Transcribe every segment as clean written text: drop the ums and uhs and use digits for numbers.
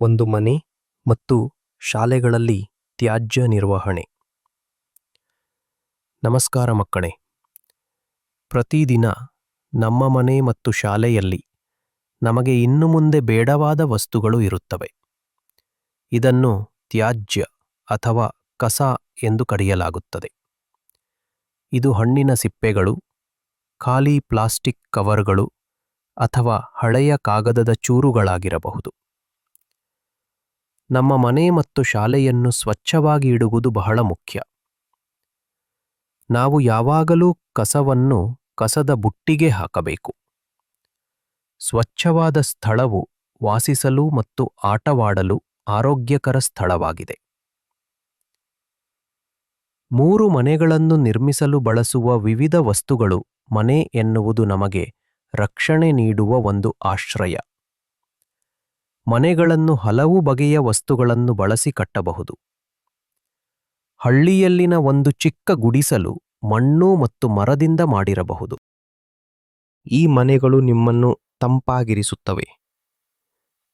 ಒಂದು ಮನೆ ಮತ್ತು ಶಾಲೆಗಳಲ್ಲಿ ತ್ಯಾಜ್ಯ ನಿರ್ವಹಣೆ. ನಮಸ್ಕಾರ ಮಕ್ಕಳೇ. ಪ್ರತಿದಿನ ನಮ್ಮ ಮನೆ ಮತ್ತು ಶಾಲೆಯಲ್ಲಿ ನಮಗೆ ಇನ್ನು ಮುಂದೆ ಬೇಡವಾದ ವಸ್ತುಗಳು ಇರುತ್ತವೆ. ಇದನ್ನು ತ್ಯಾಜ್ಯ ಅಥವಾ ಕಸ ಎಂದು ಕರೆಯಲಾಗುತ್ತದೆ. ಇದು ಹಣ್ಣಿನ ಸಿಪ್ಪೆಗಳು, ಖಾಲಿ ಪ್ಲಾಸ್ಟಿಕ್ ಕವರ್ಗಳು ಅಥವಾ ಹಳೆಯ ಕಾಗದದ ಚೂರುಗಳಾಗಿರಬಹುದು. ನಮ್ಮ ಮನೆ ಮತ್ತು ಶಾಲೆಯನ್ನು ಸ್ವಚ್ಛವಾಗಿ ಇಡುವುದು ಬಹಳ ಮುಖ್ಯ. ನಾವು ಯಾವಾಗಲೂ ಕಸವನ್ನು ಕಸದ ಬುಟ್ಟಿಗೆ ಹಾಕಬೇಕು. ಸ್ವಚ್ಛವಾದ ಸ್ಥಳವು ವಾಸಿಸಲು ಮತ್ತು ಆಟವಾಡಲು ಆರೋಗ್ಯಕರ ಸ್ಥಳವಾಗಿದೆ. 3 ಮನೆಗಳನ್ನು ನಿರ್ಮಿಸಲು ಬಳಸುವ ವಿವಿಧ ವಸ್ತುಗಳು ಮನೆ ಎನ್ನುವುದು ನಮಗೆ ರಕ್ಷಣೆ ನೀಡುವ ಒಂದು ಆಶ್ರಯ. ಮನೆಗಳನ್ನು ಹಲವು ಬಗೆಯ ವಸ್ತುಗಳನ್ನು ಬಳಸಿ ಕಟ್ಟಬಹುದು. ಹಳ್ಳಿಯಲ್ಲಿನ ಒಂದು ಚಿಕ್ಕ ಗುಡಿಸಲು ಮಣ್ಣು ಮತ್ತು ಮರದಿಂದ ಮಾಡಿರಬಹುದು. ಈ ಮನೆಗಳು ನಿಮ್ಮನ್ನು ತಂಪಾಗಿರಿಸುತ್ತವೆ.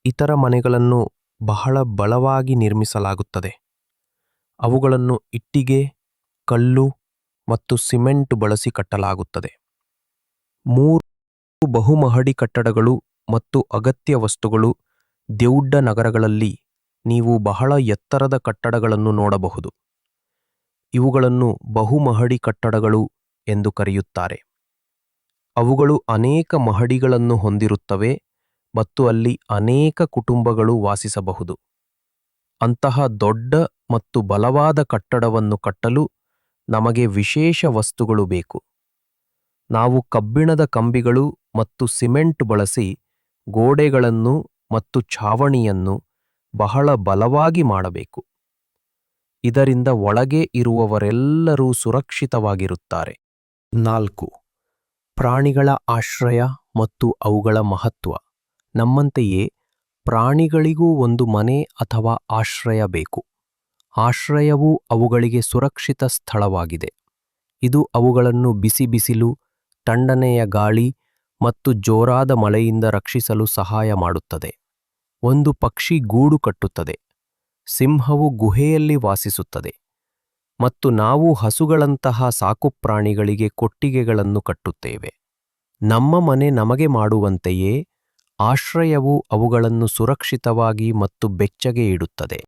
ಇತರ ಮನೆಗಳನ್ನು ಬಹಳ ಬಲವಾಗಿ ನಿರ್ಮಿಸಲಾಗುತ್ತದೆ. ಅವುಗಳನ್ನು ಇಟ್ಟಿಗೆ, ಕಲ್ಲು ಮತ್ತು ಸಿಮೆಂಟ್ ಬಳಸಿ ಕಟ್ಟಲಾಗುತ್ತದೆ. 3 ಬಹುಮಹಡಿ ಕಟ್ಟಡಗಳು ಮತ್ತು ಅಗತ್ಯ ವಸ್ತುಗಳು. ದೊಡ್ಡ ನಗರಗಳಲ್ಲಿ ನೀವು ಬಹಳ ಎತ್ತರದ ಕಟ್ಟಡಗಳನ್ನು ನೋಡಬಹುದು. ಇವುಗಳನ್ನು ಬಹುಮಹಡಿ ಕಟ್ಟಡಗಳು ಎಂದು ಕರೆಯುತ್ತಾರೆ. ಅವುಗಳು ಅನೇಕ ಮಹಡಿಗಳನ್ನು ಹೊಂದಿರುತ್ತವೆ ಮತ್ತು ಅಲ್ಲಿ ಅನೇಕ ಕುಟುಂಬಗಳು ವಾಸಿಸಬಹುದು. ಅಂತಹ ದೊಡ್ಡ ಮತ್ತು ಬಲವಾದ ಕಟ್ಟಡವನ್ನು ಕಟ್ಟಲು ನಮಗೆ ವಿಶೇಷ ವಸ್ತುಗಳು ಬೇಕು. ನಾವು ಕಬ್ಬಿಣದ ಕಂಬಿಗಳು ಮತ್ತು ಸಿಮೆಂಟ್ ಬಳಸಿ ಗೋಡೆಗಳನ್ನು ಮತ್ತು ಛಾವಣಿಯನ್ನು ಬಹಳ ಬಲವಾಗಿ ಮಾಡಬೇಕು. ಇದರಿಂದ ಒಳಗೆ ಇರುವವರೆಲ್ಲರೂ ಸುರಕ್ಷಿತವಾಗಿರುತ್ತಾರೆ. 4. ಪ್ರಾಣಿಗಳ ಆಶ್ರಯ ಮತ್ತು ಅವುಗಳ ಮಹತ್ವ. ನಮ್ಮಂತೆಯೇ ಪ್ರಾಣಿಗಳಿಗೂ ಒಂದು ಮನೆ ಅಥವಾ ಆಶ್ರಯ ಬೇಕು. ಆಶ್ರಯವು ಅವುಗಳಿಗೆ ಸುರಕ್ಷಿತ ಸ್ಥಳವಾಗಿದೆ. ಇದು ಅವುಗಳನ್ನು ಬಿಸಿ ಬಿಸಿಲು, ತಣ್ಣನೆಯ ಗಾಳಿ ಮತ್ತು ಜೋರಾದ ಮಳೆಯಿಂದ ರಕ್ಷಿಸಲು ಸಹಾಯ ಮಾಡುತ್ತದೆ. ಒಂದು ಪಕ್ಷಿ ಗೂಡು ಕಟ್ಟುತ್ತದೆ. ಸಿಂಹವು ಗುಹೆಯಲ್ಲಿ ವಾಸಿಸುತ್ತದೆ. ಮತ್ತು ನಾವು ಹಸುಗಳಂತಹ ಸಾಕುಪ್ರಾಣಿಗಳಿಗೆ ಕೊಟ್ಟಿಗೆಗಳನ್ನು ಕಟ್ಟುತ್ತೇವೆ. ನಮ್ಮ ಮನೆ ನಮಗೆ ಮಾಡುವಂತೆಯೇ ಆಶ್ರಯವು ಅವುಗಳನ್ನು ಸುರಕ್ಷಿತವಾಗಿ ಮತ್ತು ಬೆಚ್ಚಗೆ ಇಡುತ್ತದೆ.